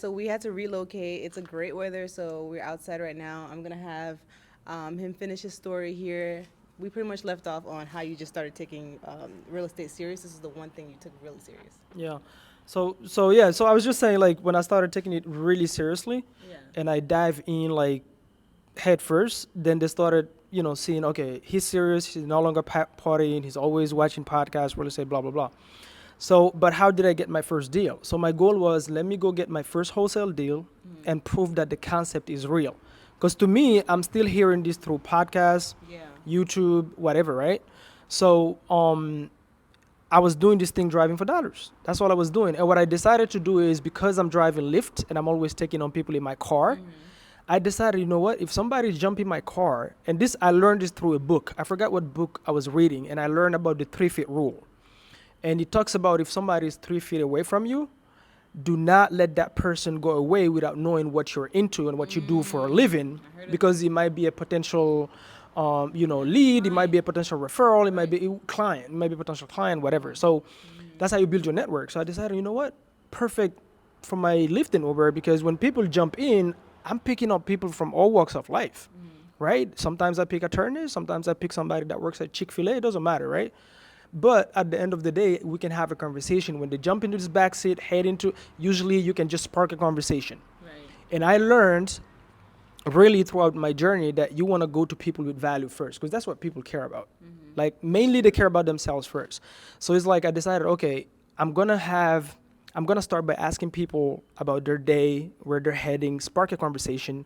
so we had to relocate. It's a great weather, so we're outside right now. I'm gonna have him finish his story here. We pretty much left off on how you just started taking real estate serious. This is the one thing you took really serious. Yeah. So I was just saying, like, when I started taking it really seriously Yeah. and I dive in like head first, then they started, seeing, okay, he's serious, he's no longer partying, he's always watching podcasts, real estate, blah, blah, blah. So, but how did I get my first deal? So my goal was, let me go get my first wholesale deal and prove that the concept is real. Because to me, I'm still hearing this through podcasts, Yeah. YouTube, whatever, right? So I was doing this thing driving for dollars. That's all I was doing. And what I decided to do is, because I'm driving Lyft and I'm always taking on people in my car, I decided, you know what, if somebody jump in my car, and this, I learned this through a book. I forgot what book I was reading, and I learned about the 3 feet rule. And it talks about, if somebody is 3 feet away from you, do not let that person go away without knowing what you're into and what you do for a living, I heard of because it might be a potential, lead, it might be a potential referral, it might be a client, it might be a potential client, whatever. So that's how you build your network. So I decided, you know what, perfect for my lifting Uber, because when people jump in, I'm picking up people from all walks of life, right? Sometimes I pick attorneys, sometimes I pick somebody that works at Chick-fil-A, it doesn't matter, right? But at the end of the day, we can have a conversation. When they jump into this back seat, head into, usually you can just spark a conversation. Right. And I learned really throughout my journey that you want to go to people with value first, because that's what people care about. Like, mainly they care about themselves first. So it's like, I decided, okay, I'm going to start by asking people about their day, where they're heading, spark a conversation,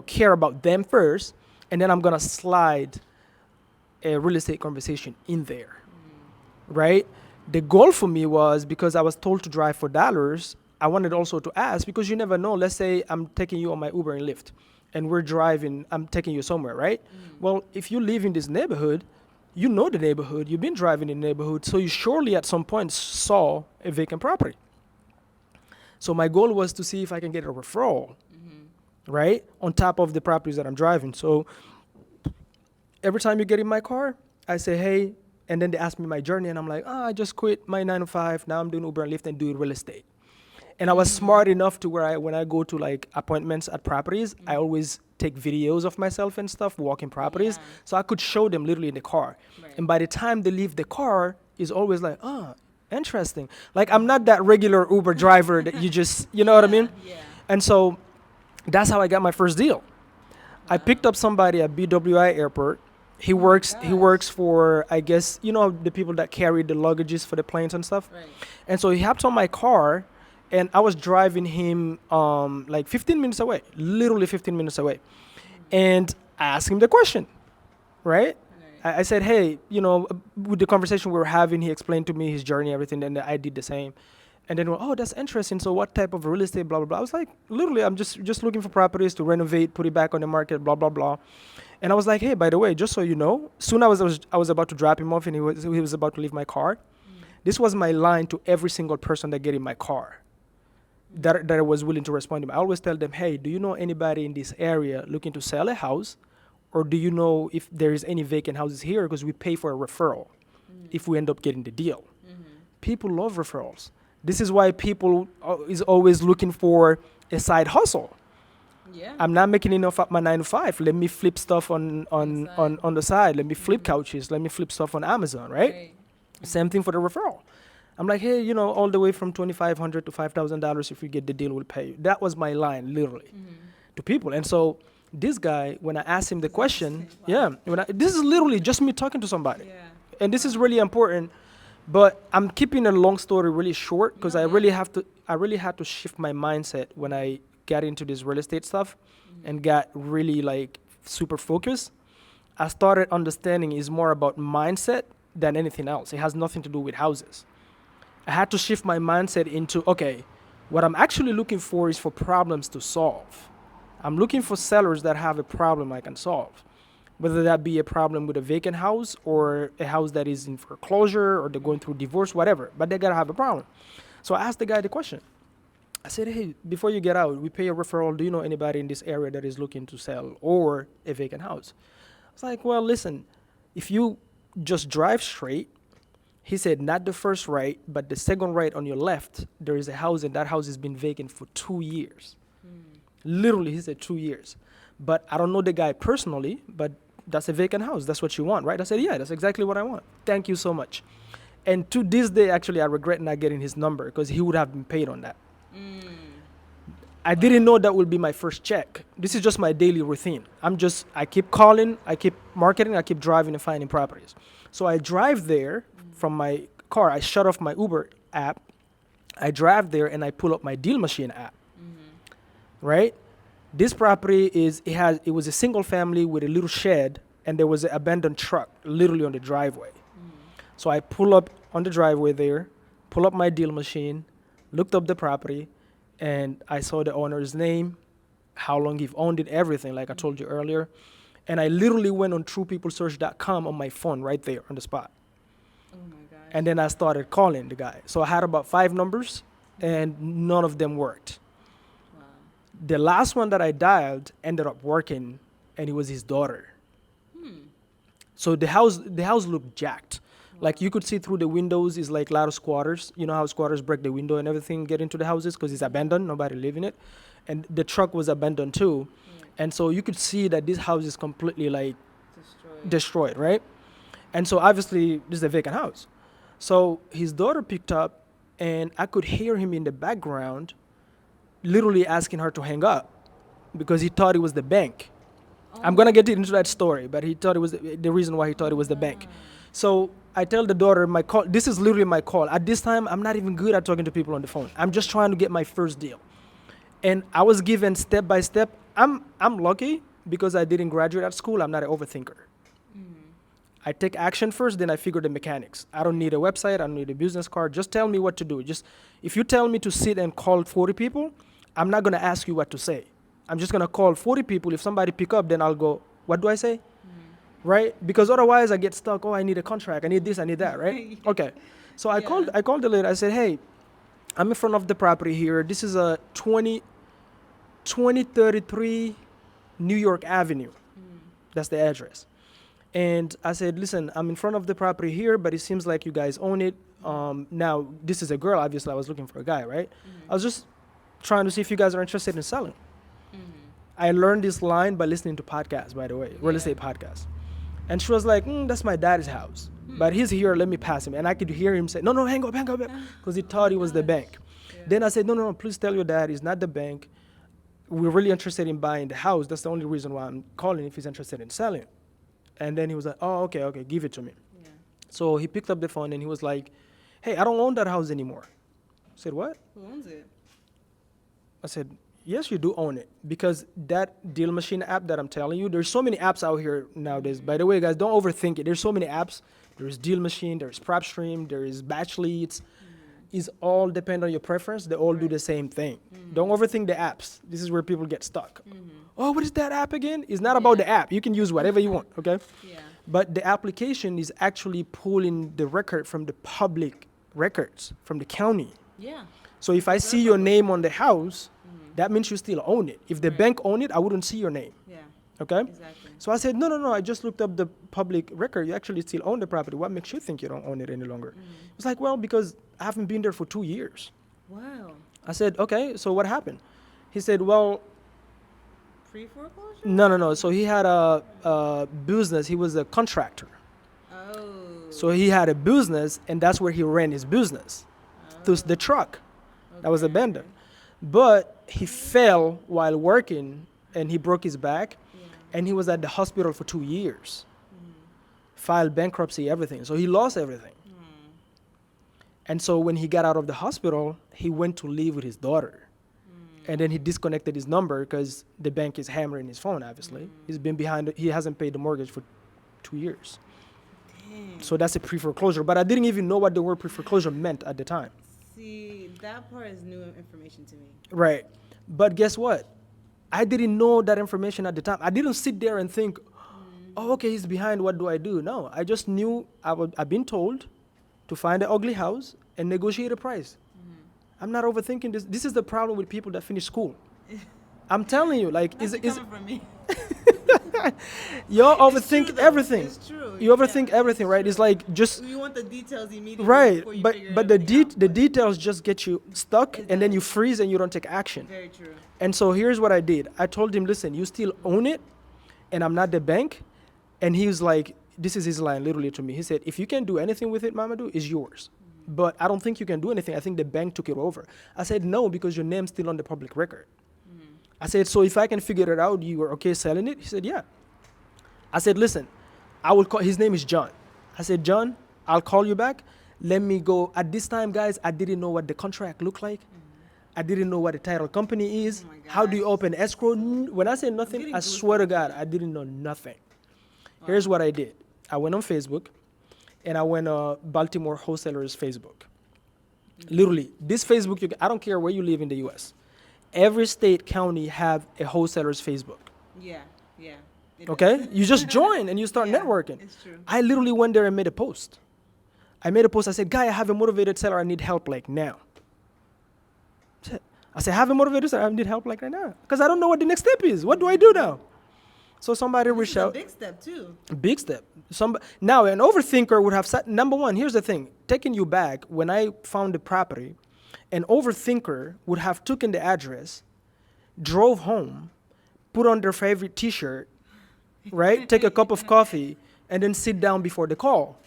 care about them first. And then I'm going to slide a real estate conversation in there, right? The goal for me was, because I was told to drive for dollars, I wanted also to ask, because you never know. Let's say I'm taking you on my Uber and Lyft, and we're driving, I'm taking you somewhere, right? Well, if you live in this neighborhood, you know the neighborhood, you've been driving in the neighborhood, so you surely at some point saw a vacant property. So my goal was to see if I can get a referral, right, on top of the properties that I'm driving. So every time you get in my car, I say, hey, and then they ask me my journey, and I'm like, I just quit my 9 to 5. Now I'm doing Uber and Lyft and doing real estate. And I was smart enough to where when I go to like appointments at properties, I always take videos of myself and stuff walking properties, Yeah. so I could show them literally in the car. Right. And by the time they leave the car, is always like, interesting. Like, I'm not that regular Uber driver that you just, you know what I mean? Yeah. And so that's how I got my first deal. I picked up somebody at BWI airport. He works for, I guess, the people that carry the luggages for the planes and stuff. Right. And so he hopped on my car, and I was driving him like 15 minutes away, literally 15 minutes away. And I asked him the question, right? Right. I said, hey, with the conversation we were having, he explained to me his journey, everything, and I did the same. And then, oh, that's interesting. So what type of real estate, blah, blah, blah. I was like, literally, I'm just looking for properties to renovate, put it back on the market, blah, blah, blah. And I was like, hey, by the way, just so you know, soon I was about to drop him off, and he was about to leave my car. This was my line to every single person that get in my car that I was willing to respond to them. I always tell them, hey, do you know anybody in this area looking to sell a house? Or do you know if there is any vacant houses here? Because we pay for a referral if we end up getting the deal. People love referrals. This is why people is always looking for a side hustle. Yeah. I'm not making enough at my 9 to 5. Let me flip stuff on the side. Let me flip couches. Let me flip stuff on Amazon, right? Right. Same thing for the referral. I'm like, hey, all the way from $2,500 to $5,000, if you get the deal, we'll pay you. That was my line, literally, to people. And so this guy, when I asked him the question, this is literally just me talking to somebody. Yeah. And this is really important, but I'm keeping a long story really short, because I really had to shift my mindset when I got into this real estate stuff and got really like super focused. I started understanding it's more about mindset than anything else. It has nothing to do with houses. I had to shift my mindset into, okay, what I'm actually looking for is for problems to solve. I'm looking for sellers that have a problem I can solve, whether that be a problem with a vacant house or a house that is in foreclosure or they're going through divorce, whatever, but they gotta have a problem. So I asked the guy the question. I said, hey, before you get out, we pay a referral. Do you know anybody in this area that is looking to sell or a vacant house? I was like, well, listen, if you just drive straight, He said, not the first right, but the second right on your left, there is a house, and that house has been vacant for 2 years. Literally, he said 2 years. But I don't know the guy personally, but that's a vacant house. That's what you want, right? I said, yeah, that's exactly what I want. Thank you so much. And to this day, actually, I regret not getting his number because he would have been paid on that. I didn't know that would be my first check. This is just my daily routine. I keep calling, I keep marketing, I keep driving and finding properties. So I drive there from my car. I shut off my Uber app. I drive there and I pull up my deal machine app. Right? This property it was a single family with a little shed, and there was an abandoned truck literally on the driveway. So I pull up on the driveway there, pull up my deal machine, looked up the property, and I saw the owner's name, how long he've owned it, everything, like I told you earlier. And I literally went on truepeoplesearch.com on my phone right there on the spot. Oh my gosh. And then I started calling the guy. So I had about 5 numbers, and none of them worked. Wow. The last one that I dialed ended up working, and it was his daughter. So the house looked jacked. Like you could see through the windows is like a lot of squatters. You know how squatters break the window and everything, get into the houses because it's abandoned, nobody live in it. And the truck was abandoned too. And so you could see that this house is completely like destroyed, right? And so obviously this is a vacant house. So his daughter picked up, and I could hear him in the background literally asking her to hang up because he thought it was the bank. I'm going to get into that story, but he thought it was the reason why he thought it was the bank. So I tell the daughter, my call, this is literally my call. At this time, I'm not even good at talking to people on the phone. I'm just trying to get my first deal. And I was given step by step. I'm lucky because I didn't graduate at school. I'm not an overthinker. I take action first, then I figure the mechanics. I don't need a website. I don't need a business card. Just tell me what to do. Just if you tell me to sit and call 40 people, I'm not going to ask you what to say. I'm just going to call 40 people. If somebody pick up, then I'll go, what do I say? Right? Because otherwise I get stuck. Oh, I need a contract. I need this. I need that. Right? Okay. So I called the lady. I said, hey, I'm in front of the property here. This is a 2033 New York Avenue. That's the address. And I said, listen, I'm in front of the property here, but it seems like you guys own it. Now, this is a girl. Obviously, I was looking for a guy, right? I was just trying to see if you guys are interested in selling. I learned this line by listening to podcasts, by the way, real estate podcasts. And she was like, that's my dad's house. But he's here, let me pass him. And I could hear him say, no, hang up. Because he thought it was the bank. Then I said, no, please tell your dad it's not the bank. We're really interested in buying the house. That's the only reason why I'm calling if he's interested in selling. And then he was like, oh, okay, give it to me. So he picked up the phone and he was like, hey, I don't own that house anymore. I said, what? Who owns it? I said, yes, you do own it, because that deal machine app that I'm telling you, there's so many apps out here nowadays. By the way, guys, don't overthink it. There's so many apps. There's deal machine, there's PropStream, there is batch leads. It's all depend on your preference. They all do the same thing. Don't overthink the apps. This is where people get stuck. Oh, what is that app again? It's not about the app. You can use whatever you want, okay? But the application is actually pulling the record from the public records, from the county. So if I see your name on the house, that means you still own it. If the bank owned it, I wouldn't see your name. Okay? Exactly. So I said, no, I just looked up the public record. You actually still own the property. What makes you think you don't own it any longer? It's like, well, because I haven't been there for 2 years. Wow. I said, okay, so what happened? He said, well, Pre-foreclosure? no. So he had a business. He was a contractor. Oh. So he had a business, and that's where he ran his business. Through the truck that was abandoned. But he fell while working, and he broke his back, and he was at the hospital for 2 years. Filed bankruptcy, everything. So he lost everything. And so when he got out of the hospital, he went to live with his daughter. And then he disconnected his number because the bank is hammering his phone, obviously. He's been behind, he hasn't paid the mortgage for 2 years. Dang. So that's a pre-foreclosure. But I didn't even know what the word pre-foreclosure meant at the time. See, that part is new information to me. Right. But guess what? I didn't know that information at the time. I didn't sit there and think, oh, okay, he's behind, what do I do? No, I just knew I've been told to find an ugly house and negotiate a price. I'm not overthinking this. This is the problem with people that finish school. I'm telling you, like, That's coming from me. y'all overthink everything. It's true. You overthink everything, right? It's like just you want the details immediately. right, Before you but figure but the everything out, the but details just get you stuck, It and then you does. freeze and you don't take action. very true. And so here's what I did. I told him, listen, you still own it, and I'm not the bank. And he was like, this is his line literally to me. He said, if you can do anything with it, Mamadou, it's yours. But I don't think you can do anything. I think the bank took it over. I said, no, because your name's still on the public record. I said, so if I can figure it out, you are okay selling it? He said, yeah. I said, listen, I will call, his name is John. I said, John, I'll call you back. Let me go. At this time, guys, I didn't know what the contract looked like. I didn't know what a title company is. Oh my How do you gosh. open escrow? When I say nothing, getting I swear to goosebumps. God, I didn't know nothing. Here's what I did. I went on Facebook, and I went Baltimore Wholesalers Facebook. Literally, this Facebook, I don't care where you live in the U.S. Every state, county have a wholesalers Facebook. Yeah, yeah. It Okay? does. You just join and you start Yeah, networking. it's true. I literally went there and made a post. I made a post. I said, guy, I have a motivated seller. I need help like now. I said, I have a motivated seller. I need help like right now. Because I don't know what the next step is. What do I do now? So somebody This reached is a out. big step too. Big step. Now, an overthinker would have said, number one, here's the thing. Taking you back, when I found the property, an overthinker would have taken the address, drove home, put on their favorite T-shirt, right? Take a cup of coffee, and then sit down before the call.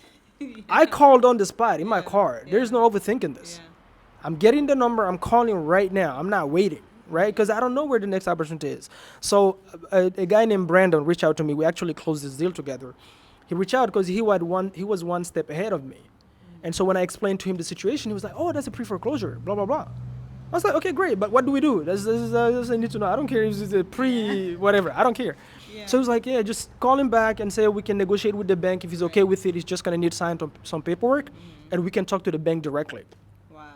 I called on the spot in my Yeah, car. There's no overthinking this. Yeah. I'm getting the number. I'm calling right now. I'm not waiting, right? Because I don't know where the next opportunity is. So a guy named Brandon reached out to me. We actually closed this deal together. He reached out because he was one step ahead of me. And so when I explained to him the situation, he was like, oh, that's a pre-foreclosure, blah, blah, blah. I was like, okay, great, but what do we do? This is I need to know. I don't care if it's a whatever. I don't care. Yeah. So he was like, yeah, just call him back and say we can negotiate with the bank. If he's okay with it, he's just going to need to sign some paperwork, and we can talk to the bank directly. Wow.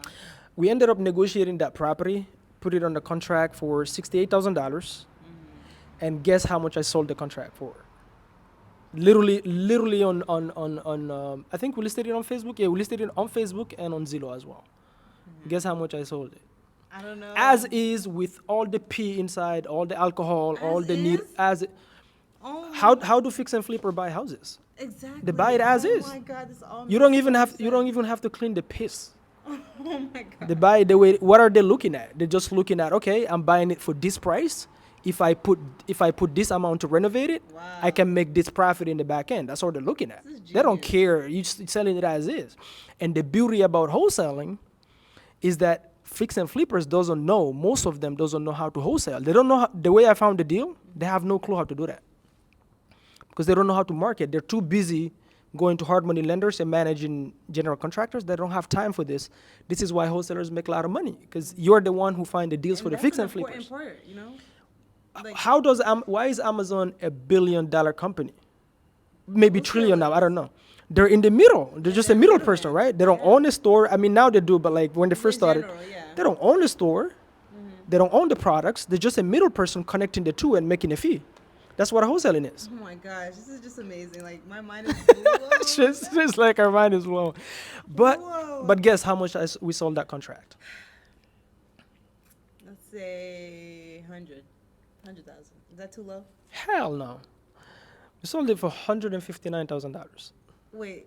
We ended up negotiating that property, put it on the contract for $68,000, and guess how much I sold the contract for? Literally on I think we listed it on Facebook. Yeah, we listed it on Facebook and on Zillow as well. Guess how much I sold it? I don't know. As is, with all the pee inside, all the alcohol, all As the need. is? As it, Oh how do fix and flipper buy houses? exactly. They buy it as oh is. my God, this all You don't makes even so have much you don't sense. even have to clean the piss. Oh my God. They buy it the way. What are they looking at? They're just looking at, okay, I'm buying it for this price. If I put this amount to renovate it, Wow. I can make this profit in the back end. That's what they're looking at. This is They don't genius. care. You're just selling it as is. And the beauty about wholesaling is that fix and flippers most of them doesn't know how to wholesale. They don't know the way I found the deal. They have no clue how to do that because they don't know how to market. They're too busy going to hard money lenders and managing general contractors. They don't have time for this. This is why wholesalers make a lot of money, because you're the one who find the deals for the that's fix an and flippers. important part, you know? Like, Why is Amazon a $1 billion company? Maybe trillion now, I don't know. They're in the middle. They're just a they're middle middlemen. person, right? They don't own a store. I mean, now they do, but like when they in first started, general, yeah. they don't own the store. They don't own the products. They're just a middle person connecting the two and making a fee. That's what wholesaling is. Oh my gosh, this is just amazing. Like my mind is blown. It's just like our mind is blown. But Whoa. but guess how much we sold that contract? Let's say 100,000. Is that too low? Hell no. We sold it for $159,000. Wait.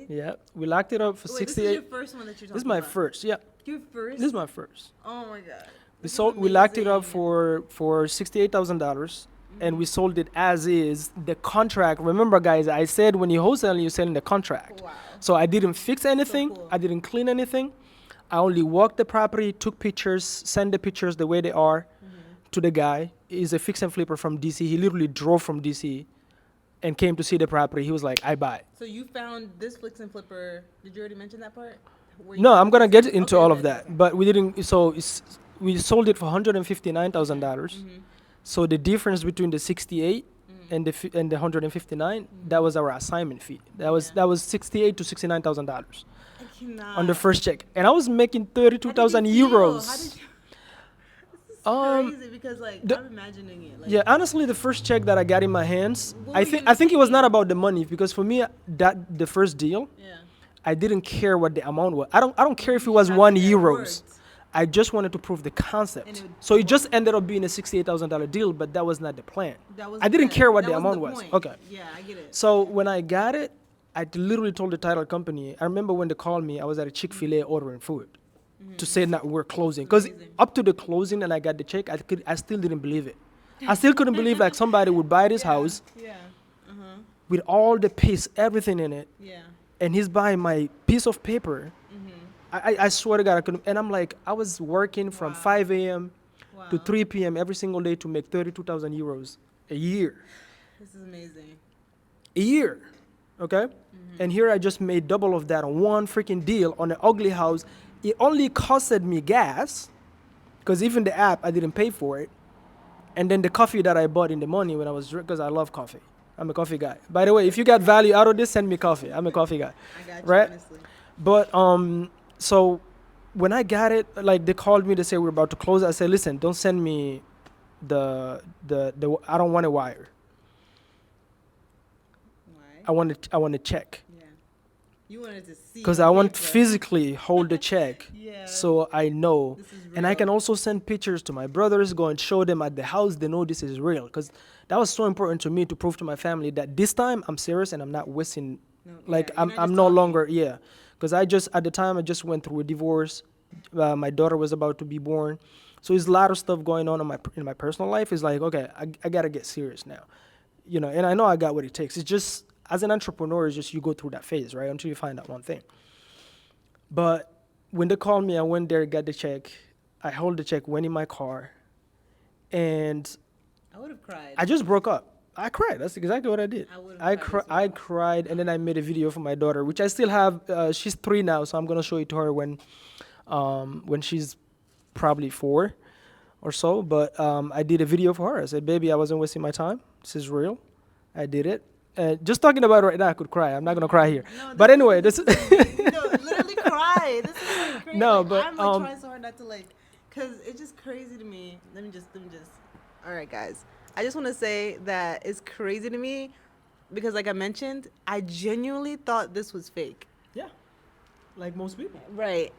Yeah, we locked it up for Wait, this is 68. your first one that you're talking This is my about. first. Yeah, Your first? this is my first. Oh my God. We locked it up for $68,000, and we sold it as is. The contract. Remember, guys, I said when you wholesale, you're selling the contract. Wow. So I didn't fix anything. cool. I didn't clean anything. I only walked the property, took pictures, sent the pictures the way they are to the guy. He's a fix and flipper from DC. He literally drove from DC and came to see the property. He was like, I buy it. So you found this Fix and Flipper. Did you already mention that part? Where you No, found I'm gonna this- get into Okay, all of good, that, okay. but we didn't. So we sold it for $159,000. So the difference between the 68 and the 159, that was our assignment fee. That was Yeah. $68,000 to $69,000 I cannot. on the first check, and I was making 32,000 How did you feel? euros. How did you- Um, This is crazy because like the- I'm imagining it. Like, Yeah, honestly, the first check that I got in my hands, What I were think you I think it was not thinking? about the money, because for me the first deal, Yeah. I didn't care what the amount was. I don't care if it You was have €1. to get it worked. I just wanted to prove the And concept. it would So it just ended up being a $68,000 deal, but that was not the plan. That was I didn't care what that the wasn't amount was. point. Okay. Yeah, I get it. So when I got it, I literally told the title company. I remember when they called me, I was at a Chick-fil-A ordering food to say that we're closing. Because Amazing. up to the closing and I got the check, I still didn't believe it. I still couldn't believe like somebody would buy this house Yeah. Uh-huh. with all the piece, everything in it, Yeah. and he's buying my piece of paper. I swear to God, I couldn't. And I'm like, I was working from Wow. 5 a.m. Wow. to 3 p.m. every single day to make 32,000 euros a year. This is amazing. A year, okay? And here I just made double of that on one freaking deal on an ugly house. It only costed me gas, because even the app, I didn't pay for it. And then the coffee that I bought in the morning when I was because I love coffee. I'm a coffee guy. By the way, if you got value out of this, send me coffee. I'm a coffee guy. I got you, Right? honestly. But so when I got it, like they called me to say we're about to close. I said, listen, don't send me the I don't want a wire. Why? I want a check Yeah. You wanted to see. because on I want to paper. physically hold the check. Yeah. So I know, This is and I can real. also send pictures to my brothers, go and show them at the house. They know this is real because that was so important to me to prove to my family that this time I'm serious and I'm not wasting. No, Like yeah, you're not I'm just no talking. longer because I just at the time I just went through a divorce. My daughter was about to be born, so there's a lot of stuff going on in my personal life. It's like okay, I gotta get serious now, and I know I got what it takes. It's just as an entrepreneur, it's just you go through that phase, right, until you find that one thing. But when they called me, I went there, got the check. I hold the check, went in my car, and I would have cried. I just broke up. I cried. That's exactly what I did. I would've I cried as well. I cried, and then I made a video for my daughter, which I still have. She's 3 now, so I'm gonna show it to her when she's probably 4 or so. But I did a video for her. I said, "Baby, I wasn't wasting my time. This is real. I did it." Just talking about it right now, I could cry. I'm not gonna cry here. No, But anyway, this is. no, literally cry. This is like crazy. No, Like, but, I'm like trying so hard not to cause it's just crazy to me. Let me just. All right, guys. I just want to say that it's crazy to me because, like I mentioned, I genuinely thought this was fake. Yeah, like most people. Right.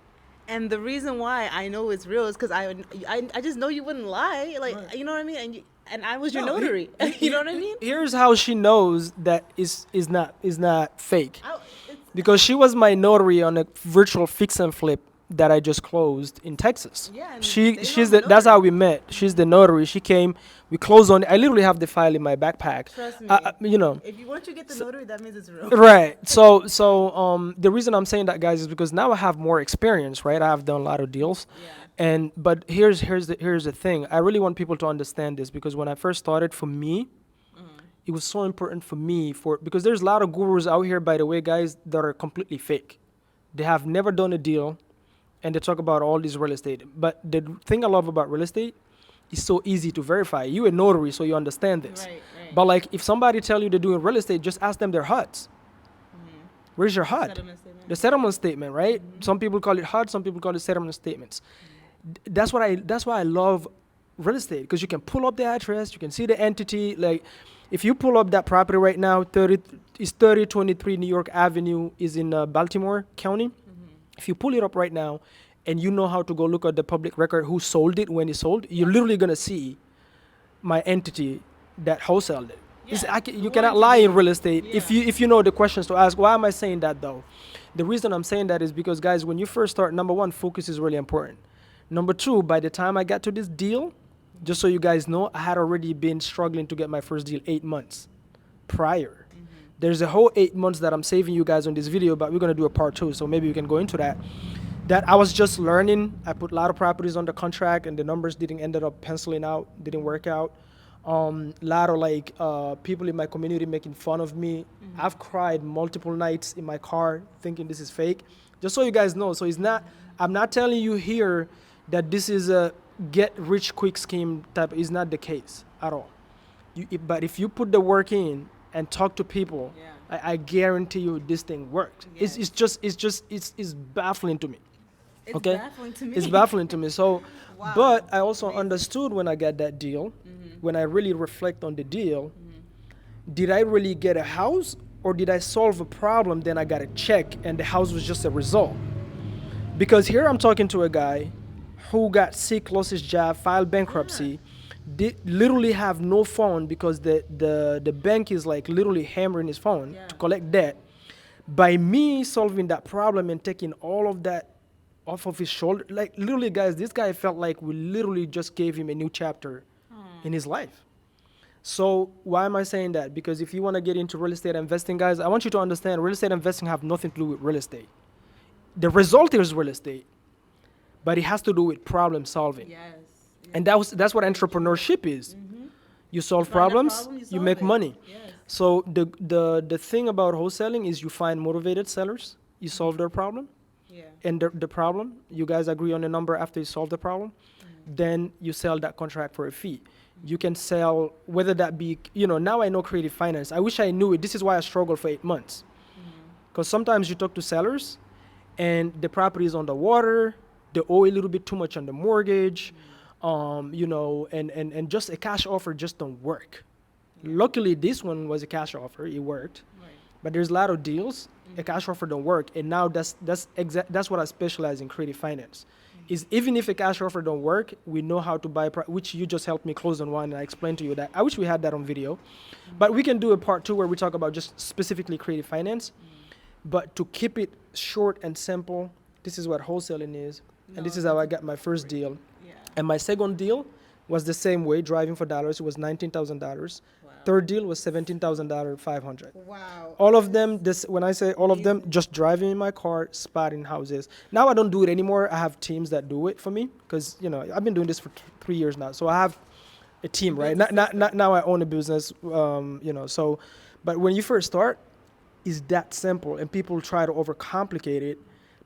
And the reason why I know it's real is because I just know you wouldn't lie. Like, Right. you know what I mean? And I was your No, notary. You know what I mean? Here's how she knows that is not fake. It's, Because she was my notary on a virtual fix and flip that I just closed in Texas. Yeah, and She they she's know the the that's how notary. we met. She's the notary. She came. We closed on. I literally have the file in my backpack. Trust me. If once you get the notary, that means it's real. Right. So the reason I'm saying that, guys, is because now I have more experience. Right. I have done a lot of deals. Yeah. But here's the thing. I really want people to understand this because when I first started, for me, it was so important for me because there's a lot of gurus out here, by the way, guys, that are completely fake. They have never done a deal, and they talk about all this real estate. But the thing I love about real estate is so easy to verify. You a notary, so you understand this. Right, right. But like, if somebody tell you they're doing real estate, just ask them their HUDs. Where's your HUD? Settlement statement. The settlement statement, right? Some people call it HUD, some people call it settlement statements. That's why I love real estate, because you can pull up the address, you can see the entity. Like, if you pull up that property right now, 3023 New York Avenue is in Baltimore County. If you pull it up right now, and you know how to go look at the public record who sold it when it sold, you're literally gonna see my entity that wholesaled it. Yeah, You cannot lie in real estate if you know the questions to ask. Why am I saying that though? The reason I'm saying that is because, guys, when you first start, number one, focus is really important. Number two, by the time I got to this deal, just so you guys know, I had already been struggling to get my first deal 8 months prior. There's a whole 8 months that I'm saving you guys on this video, but we're gonna do a part 2, so maybe we can go into that. That I was just learning. I put a lot of properties under contract, and the numbers didn't ended up penciling out, didn't work out. Lot of people in my community making fun of me. I've cried multiple nights in my car thinking this is fake. Just so you guys know, so I'm not telling you here that this is a get rich quick scheme type. Is not the case at all. But if you put the work in and talk to people, I guarantee you this thing works. Yes. It's baffling to me. It's Okay? baffling to me. It's baffling to me. So, Wow. but I also understood when I got that deal, when I really reflect on the deal, did I really get a house, or did I solve a problem, then I got a check and the house was just a result? Because here I'm talking to a guy who got sick, lost his job, filed bankruptcy, they literally have no phone because the bank is like literally hammering his phone Yeah. to collect debt. By me solving that problem and taking all of that off of his shoulder, like literally, guys, this guy felt like we literally just gave him a new chapter in his life. So why am I saying that? Because if you want to get into real estate investing, guys, I want you to understand real estate investing have nothing to do with real estate. The result is real estate, but it has to do with problem solving. Yes. And that's what entrepreneurship is. You solve Find a problems, problem, you solve make it. money. Yes. So the thing about wholesaling is you find motivated sellers, you solve their problem, Yeah. and the problem, you guys agree on a number after you solve the problem, then you sell that contract for a fee. You can sell, whether that be, now I know creative finance. I wish I knew it. This is why I struggled for 8 months. Because sometimes you talk to sellers and the property is on the water, they owe a little bit too much on the mortgage, and just a cash offer just don't work. Luckily, this one was a cash offer. It worked. Right. But there's a lot of deals, a cash offer don't work. And now that's what I specialize in, creative finance. Is even if a cash offer don't work, we know how to buy, which you just helped me close on one, and I explained to you that. I wish we had that on video. But we can do a part 2 where we talk about just specifically creative finance. But to keep it short and simple, this is what wholesaling is. And this is how I got my first deal. Yeah. And my second deal was the same way, driving for dollars. It was $19,000. Wow. Third deal was $17,000, 500. Wow. All of them, when I say all of them, just driving in my car, spotting houses. Now I don't do it anymore. I have teams that do it for me because, I've been doing this for 3 years now. So I have a team, right? Not now I own a business, so, but when you first start, it's that simple. And people try to overcomplicate it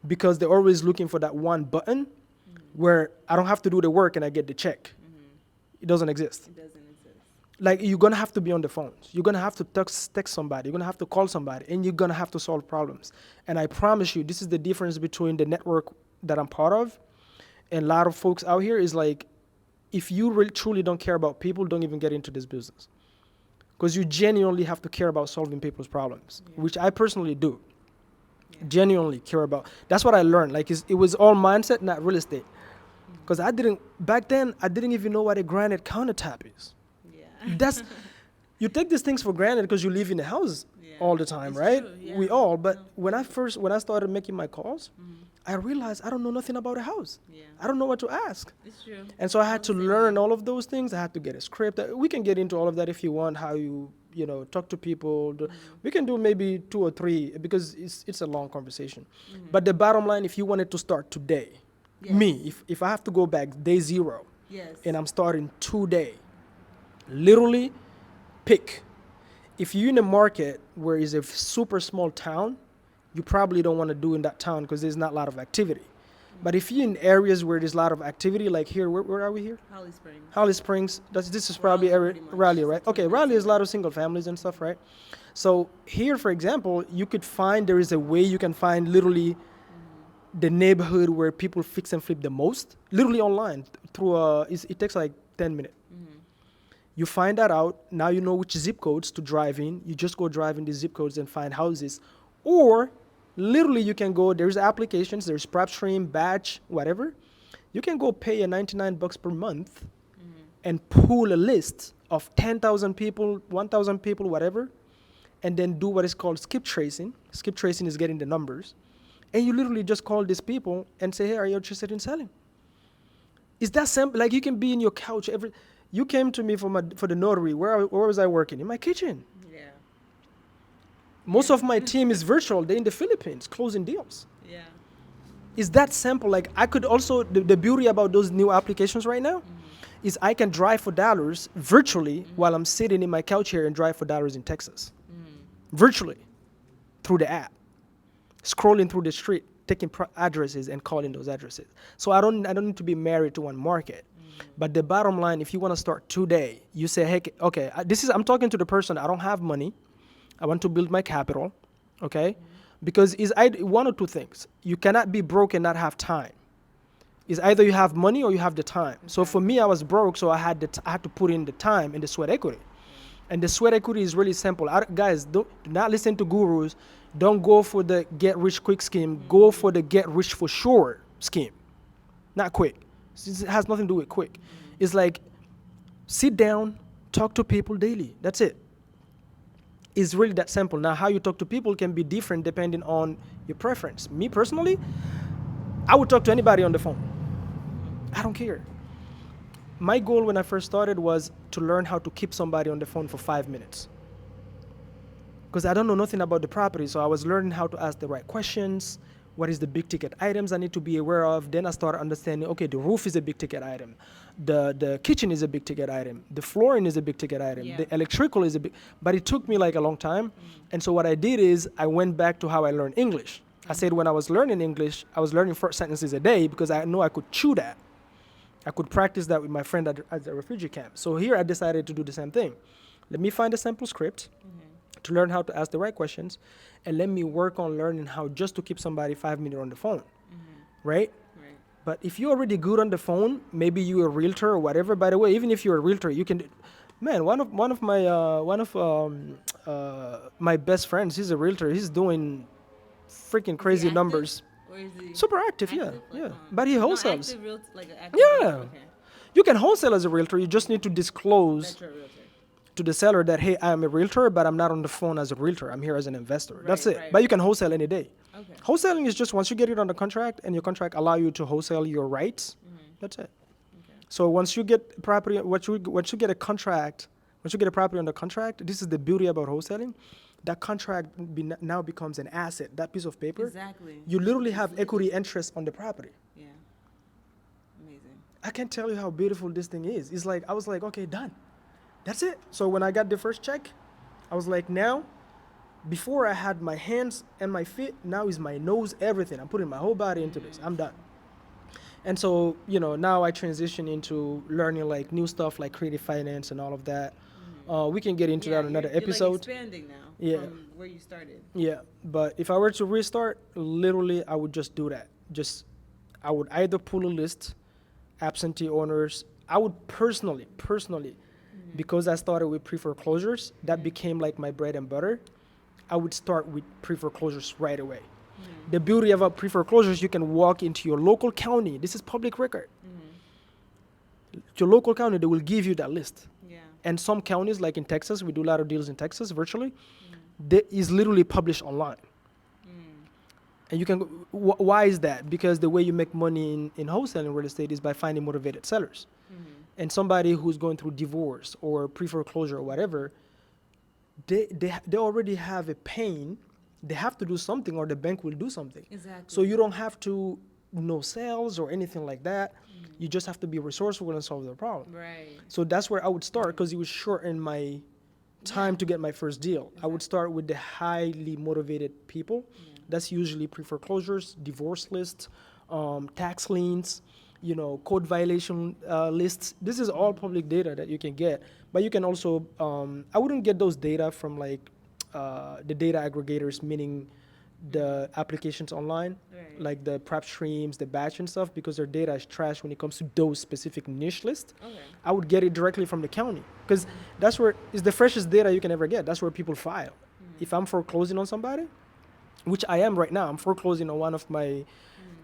because they're always looking for that one button where I don't have to do the work and I get the check. It doesn't exist. It doesn't exist. Like, you're gonna have to be on the phones. You're gonna have to text somebody. You're gonna have to call somebody, and you're gonna have to solve problems. And I promise you, this is the difference between the network that I'm part of and a lot of folks out here is like, if you really truly don't care about people, don't even get into this business. Because you genuinely have to care about solving people's problems, which I personally do. Genuinely care about. That's what I learned. Like, it was all mindset, not real estate. Because back then, I didn't even know what a granite countertop is. Yeah. You take these things for granted because you live in a house all the time, It's right? true, yeah. We all. But when I started making my calls, I realized I don't know nothing about a house. Yeah. I don't know what to ask. It's true. And so I had to learn all of those things. I had to get a script. We can get into all of that if you want, how you talk to people. We can do maybe 2 or 3 because it's a long conversation. But the bottom line, if you wanted to start today, me, if I have to go back day 0 Yes. and I'm starting today, literally pick. If you're in a market where it's a super small town, you probably don't want to do in that town because there's not a lot of activity. But if you're in areas where there's a lot of activity, like here, where are we here? Holly Springs. Holly Springs. This is probably Raleigh, pretty much. Raleigh, right? Okay, Raleigh is a lot of single families and stuff, right? So here, for example, you could find there is a way you can find literally the neighborhood where people fix and flip the most, literally online through it takes like 10 minutes. You find that out. Now you know which zip codes to drive in. You just go drive in these zip codes and find houses. Or literally you can go, there's applications, there's PropStream, Batch, whatever. You can go pay a $99 per month and pull a list of 10,000 people, 1,000 people, whatever, and then do what is called skip tracing. Skip tracing is getting the numbers. And you literally just call these people and say, hey, are you interested in selling? It's that simple. Like, you can be in your couch. You came to me for the notary. Where was I working? In my kitchen. Yeah. Most of my team is virtual. They're in the Philippines closing deals. Yeah. It's that simple. Like, I could also, the beauty about those new applications right now is I can drive for dollars virtually while I'm sitting in my couch here and drive for dollars in Texas. Virtually through the app. Scrolling through the street, taking addresses and calling those addresses. So I don't need to be married to one market. But the bottom line, if you want to start today, you say, hey, okay, I'm talking to the person, I don't have money. I want to build my capital, okay? Because it's one or two things. You cannot be broke and not have time. It's either you have money or you have the time. So for me, I was broke, so I had to put in the time and the sweat equity. And the sweat equity is really simple. Guys, do not listen to gurus. Don't go for the get rich quick scheme. Go for the get rich for sure scheme. Not quick. It has nothing to do with quick. It's like sit down, talk to people daily. That's it. It's really that simple. Now, how you talk to people can be different depending on your preference. Me personally, I would talk to anybody on the phone. I don't care. My goal when I first started was to learn how to keep somebody on the phone for 5 minutes. Because I don't know nothing about the property, so I was learning how to ask the right questions. What is the big ticket items I need to be aware of? Then I started understanding, okay, the roof is a big ticket item. The kitchen is a big ticket item. The flooring is a big ticket item. Yeah. The electrical is a big, but it took me like a long time. And so what I did is I went back to how I learned English. I said when I was learning English, I was learning 4 sentences a day because I know I could chew that. I could practice that with my friend at the refugee camp. So here I decided to do the same thing. Let me find a simple script to learn how to ask the right questions, and let me work on learning how just to keep somebody 5 minutes on the phone, right? Right. But if you're already good on the phone, maybe you're a realtor or whatever. By the way, even if you're a realtor, you can, man. One of my best friends, he's a realtor. He's doing freaking crazy active? numbers. Or is he Super active, yeah, active? Like, yeah. But he no, wholesales. active like an active Yeah. realtor? Okay. You can wholesale as a realtor. You just need to disclose That's your realtor. to the seller that, hey, I am a realtor, but I'm not on the phone as a realtor. I'm here as an investor. That's Right, it. right. But you can wholesale any day. Okay. Wholesaling is just once you get it on the contract and your contract allow you to wholesale your rights. That's it. Okay. So once you get property, once you get a contract, once you get a property under contract, this is the beauty about wholesaling. That contract now becomes an asset. That piece of paper, Exactly. you literally have equity interest on the property. Yeah. Amazing. I can't tell you how beautiful this thing is. It's like I was like, okay, done. That's it. So when I got the first check, I was like, now, before I had my hands and my feet, now is my nose, everything. I'm putting my whole body into this. I'm done. And so, now I transition into learning like new stuff like creative finance and all of that. We can get into that another episode. You're like expanding now Yeah. from where you started. Yeah, but if I were to restart, literally, I would just do that. I would either pull a list, absentee owners. I would personally, because I started with pre-foreclosures, that became like my bread and butter. I would start with pre-foreclosures right away. The beauty of pre-foreclosures, you can walk into your local county. This is public record. Your local county, they will give you that list. Yeah. And some counties, like in Texas, we do a lot of deals in Texas virtually. That is literally published online. And you can, why is that? Because the way you make money in wholesaling real estate is by finding motivated sellers. And somebody who's going through divorce or pre-foreclosure or whatever, they already have a pain. They have to do something or the bank will do something. Exactly. So you don't have to know sales or anything like that. You just have to be resourceful and solve the problem. Right. So that's where I would start because it would shorten my time to get my first deal. I would start with the highly motivated people. That's usually pre-foreclosures, divorce lists, tax liens, code violation lists. This is all public data that you can get. But you can also, I wouldn't get those data from like the data aggregators, meaning the applications online, Right. like the prep streams, the batch and stuff, because their data is trash when it comes to those specific niche lists. Okay. I would get it directly from the county because that's where it's the freshest data you can ever get. That's where people file. If I'm foreclosing on somebody, which I am right now, I'm foreclosing on one of my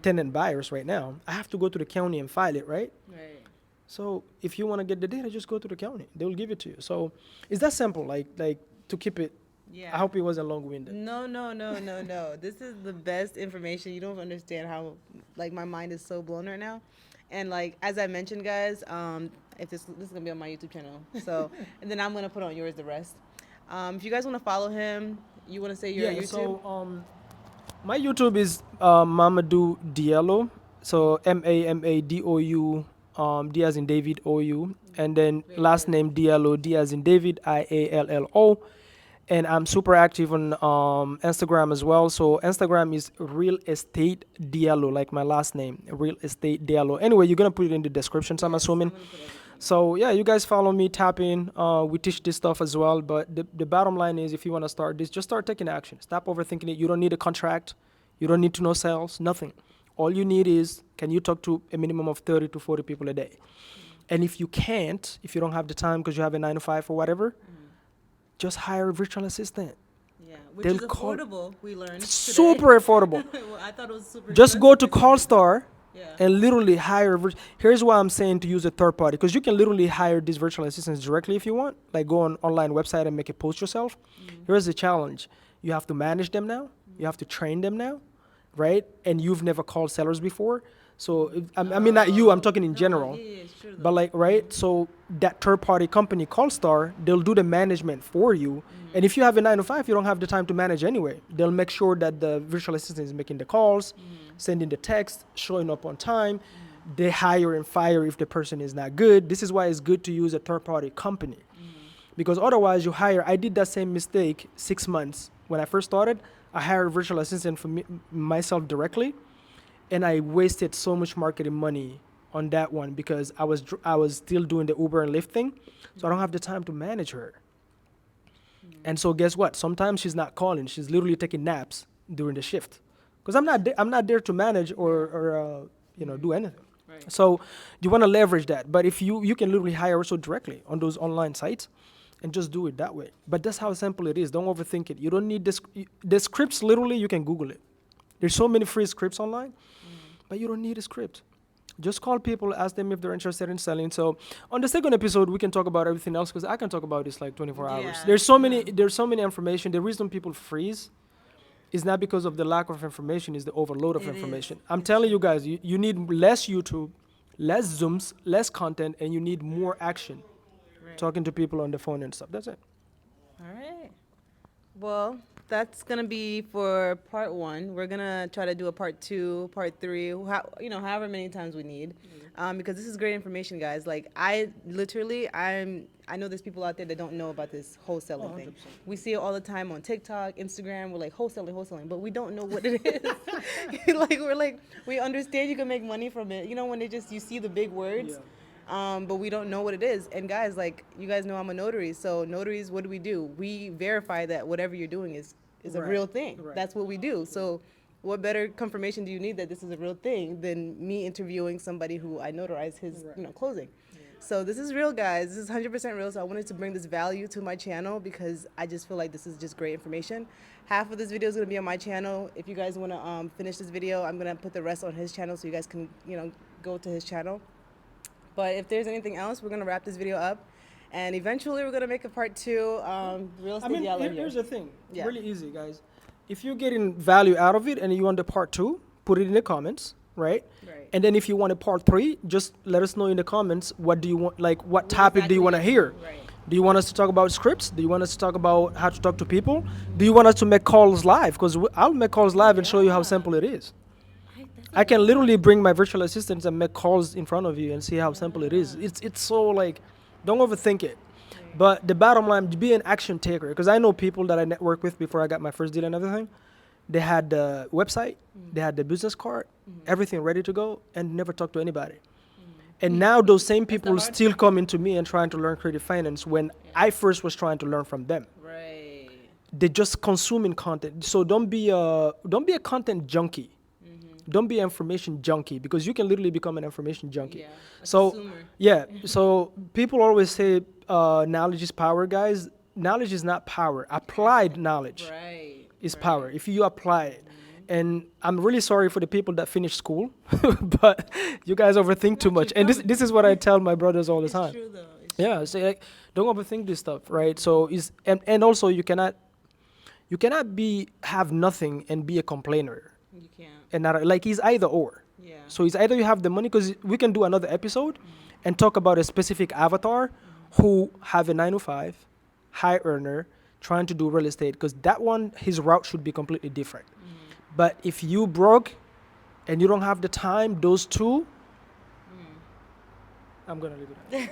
tenant buyers right now. I have to go to the county and file it, right? Right. So if you want to get the data, just go to the county. They will give it to you. So it's that simple, like to keep it. Yeah. I hope it wasn't long-winded. No. This is the best information. You don't understand how, like, my mind is so blown right now. And, like, as I mentioned, guys, if this is going to be on my YouTube channel. So, and then I'm going to put on yours the rest. If you guys want to follow him, you want to say your YouTube? So my YouTube is Mamadou Diallo. So Mamadou, D as in David, O-U. And then last name Diallo, D as in David, I-A-L-L-O. And I'm super active on Instagram as well. So Instagram is Real Estate Diallo, like my last name, Real Estate Diallo. Anyway, you're going to put it in the description, so I'm assuming. So yeah, you guys follow me, tap in. We teach this stuff as well. But the bottom line is, if you want to start this, just start taking action. Stop overthinking it. You don't need a contract. You don't need to know sales, nothing. All you need is, can you talk to a minimum of 30 to 40 people a day? And if you can't, if you don't have the time because you have a 9 to 5 or whatever, just hire a virtual assistant. Yeah, which They'll is affordable, we learned today. Super affordable. Well, I thought it was super Just go to expensive. CallStar. and literally hire. Here's why I'm saying to use a third party, because you can literally hire these virtual assistants directly if you want. Like go on online website and make a post yourself. Here's the challenge: you have to manage them now. You have to train them now, right? And you've never called sellers before. So I mean, not you. I'm talking in general. It's true But like, right? So that third party company, CallStar, they'll do the management for you. And if you have a 9 to 5, you don't have the time to manage anyway. They'll make sure that the virtual assistant is making the calls, sending the text, showing up on time. They hire and fire if the person is not good. This is why it's good to use a third party company. Because otherwise you hire, I did that same mistake 6 months. When I first started, I hired a virtual assistant for myself directly. And I wasted so much marketing money on that one because I was still doing the Uber and Lyft thing, so I don't have the time to manage her. And so guess what? Sometimes she's not calling; she's literally taking naps during the shift, because I'm not there to manage or do anything. Right. So you want to leverage that, but if you can literally hire also directly on those online sites, and just do it that way. But that's how simple it is. Don't overthink it. You don't need the scripts. Literally, you can Google it. There's so many free scripts online. But you don't need a script. Just call people, ask them if they're interested in selling. So on the second episode, we can talk about everything else because I can talk about this like 24 hours. Yeah. There's so many information. The reason people freeze is not because of the lack of information, it's the overload of information. I'm telling you guys, you need less YouTube, less Zooms, less content, and you need more action. Right. Talking to people on the phone and stuff. That's it. All right. Well, that's gonna be for part 1. We're gonna try to do a part 2, part 3, however many times we need, because this is great information, guys. Like I know there's people out there that don't know about this wholesaling thing. 100%. We see it all the time on TikTok, Instagram. We're like wholesaling, but we don't know what it is. We understand you can make money from it. You know when you see the big words. Yeah. But we don't know what it is. And guys, like you guys know I'm a notary. So notaries, what do? We verify that whatever you're doing is a Right, real thing. right. That's what we do. So what better confirmation do you need that this is a real thing than me interviewing somebody who I notarize his closing. So this is real, guys. This is 100% real. So I wanted to bring this value to my channel because I just feel like this is just great information. Half of this video is going to be on my channel. If you guys want to finish this video, I'm going to put the rest on his channel so you guys can go to his channel. But if there's anything else, we're going to wrap this video up. And eventually, we're going to make a part 2, real estate yellow here. Here's the thing. Yeah. Really easy, guys. If you're getting value out of it and you want the part 2, put it in the comments, right? Right. And then if you want a part 3, just let us know in the comments what do you want, like what topic do you want to hear? Right. Do you want us to talk about scripts? Do you want us to talk about how to talk to people? Do you want us to make calls live? Because I'll make calls live and show you how simple it is. I can literally bring my virtual assistants and make calls in front of you and see how simple it is. It's so like, don't overthink it. But the bottom line, be an action taker. Because I know people that I networked with before I got my first deal and everything. They had the website, they had the business card, everything ready to go, and never talked to anybody. And now those same people still coming to me and trying to learn creative finance when I first was trying to learn from them. Right. They're just consuming content. So don't be a content junkie. Don't be an information junkie because you can literally become an information junkie. Yeah. A So consumer. yeah, so people always say knowledge is power, guys. Knowledge is not power. Applied knowledge Right. is power if you apply it. And I'm really sorry for the people that finish school, but you guys overthink too much. And this is what I tell my brothers all the time. It's true, though. Yeah, so like, don't overthink this stuff, right? So and also you cannot have nothing and be a complainer. You can't. And not like he's either or. Yeah. So it's either you have the money, because we can do another episode and talk about a specific avatar who have a 9 to 5, high earner, trying to do real estate, because that one, his route should be completely different. But if you broke and you don't have the time, those two, I'm gonna leave it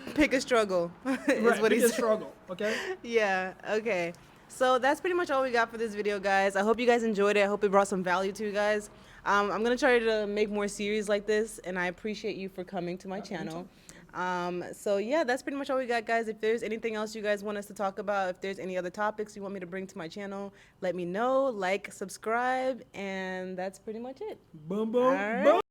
at Pick a struggle. Is what he pick a said. struggle, okay? Yeah, okay. So that's pretty much all we got for this video, guys. I hope you guys enjoyed it. I hope it brought some value to you guys. I'm going to try to make more series like this, and I appreciate you for coming to my channel. So yeah, that's pretty much all we got, guys. If there's anything else you guys want us to talk about, if there's any other topics you want me to bring to my channel, let me know. Like, subscribe, and that's pretty much it. Boom, boom, All right. boom.